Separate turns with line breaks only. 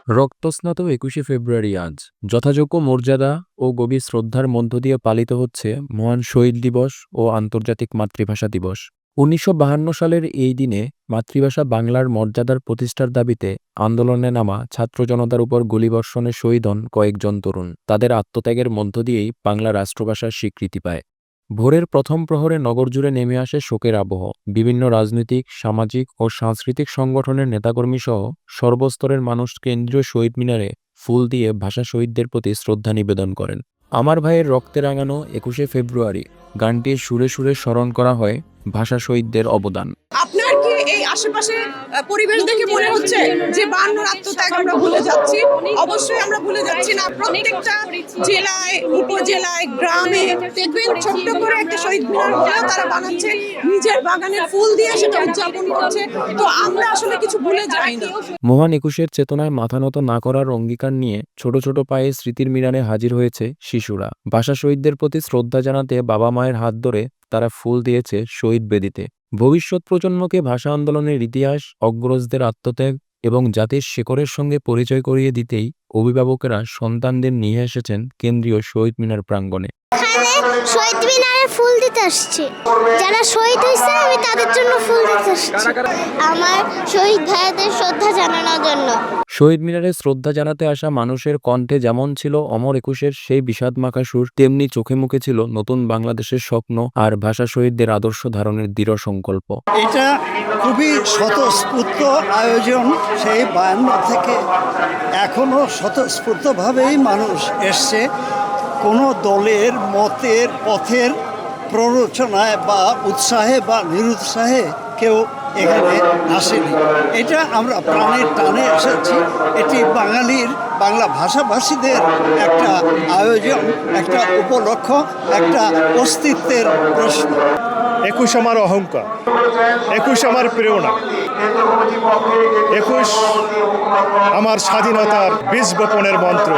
রক্তস্নাত ২১শে ফেব্রুয়ারি আজ যথাযোগ্য মর্যাদা ও গভীর শ্রদ্ধার মধ্য দিয়ে পালিত হচ্ছে মহান শহীদ দিবস ও আন্তর্জাতিক মাতৃভাষা দিবস। ১৯৫২ সালের এই দিনে মাতৃভাষা বাংলার মর্যাদার প্রতিষ্ঠার দাবিতে আন্দোলনে নামা ছাত্র জনতার উপর গুলিবর্ষণে শহীদ হন কয়েকজন তরুণ। তাদের আত্মত্যাগের মধ্য দিয়েই বাংলা রাষ্ট্রভাষার স্বীকৃতি পায়। ভোরের প্রথম প্রহরে নগরজুড়ে নেমে আসে শোকের আবহ। বিভিন্ন রাজনৈতিক, সামাজিক ও সাংস্কৃতিক সংগঠনের নেতাকর্মীসহ সর্বস্তরের মানুষ কেন্দ্রীয় শহীদ মিনারে ফুল দিয়ে ভাষা শহীদদের প্রতি শ্রদ্ধা নিবেদন করেন। আমার ভাইয়ের রক্তে রাঙানো ২১শে ফেব্রুয়ারি গানটির সুরে সুরে স্মরণ করা হয় ভাষা শহীদদের অবদান।
আপনার কি এই আশেপাশে পরিবেশ দেখে মনে হচ্ছে যে ৫২ আত্মত্যাগ আমরা ভুলে যাচ্ছি? অবশ্যই আমরা ভুলে যাচ্ছি না। প্রত্যেকটা জেলায়, উপজেলায়, গ্রামে দেখবেন ছোট্ট করে একটা শহীদ মিনার হলেও তারা বানাচ্ছে, নিজের বাগানের ফুল দিয়ে সেটা উদযাপন করছে। তো আমরা আসলে কিছু ভুলে যাই না।
মহান ২১-এর চেতনায় মাথা নত না করার অঙ্গীকার নিয়ে ছোট ছোট পায়ে স্মৃতির মিনারে হাজির হয়েছে শিশুরা। ভাষা শহীদদের প্রতি শ্রদ্ধা জানাতে বাবা মায়ের হাত ধরে তারা ফুল দিয়েছে শহীদ বেদিতে। ভবিষ্যৎ প্রজন্মকে ভাষা আন্দোলনের ইতিহাস, অগ্রজদের আত্মত্যাগ এবং জাতির শেকড়ের সঙ্গে পরিচয় করিয়ে দিতেই অভিভাবকেরা সন্তানদের নিয়ে এসেছেন কেন্দ্রীয় শহীদ মিনার প্রাঙ্গণে।
শহীদ মিনারে ফুল দিতে আসছি। যারা শহীদ হয়েছে আমি তাদের জন্য ফুল দিতে আসছি, আমার শহীদ ভাইদের শ্রদ্ধা জানানোর জন্য।
শহীদ মিনারে শ্রদ্ধা জানাতে আসা মানুষের কণ্ঠে যেমন ছিল অমর ২১-এর সেই বিষাদমাখা সুর, তেমনি চোখে মুখে ছিল নতুন বাংলাদেশের স্বপ্ন আর ভাষা শহীদদের আদর্শ ধারণের দৃঢ় সংকল্প।
এটা খুবই স্বতঃস্ফূর্ত আয়োজন। সেই ৫২ থেকে এখনো স্বতঃস্ফূর্তভাবেই মানুষ এসছে। কোনো দলের মতের পথের প্ররোচনায় বা উৎসাহে বা নিরুৎসাহে কেউ এখানে আসেনি। এটা আমরা প্রাণের টানে এসেছি। এটি বাংলা ভাষাভাষীদের একটা আয়োজন, একটা উপলক্ষ, একটা অস্তিত্বের প্রশ্ন।
২১ আমার অহংকার, ২১ আমার প্রেরণা, ২১ আমার স্বাধীনতার বীজ বপনের মন্ত্র,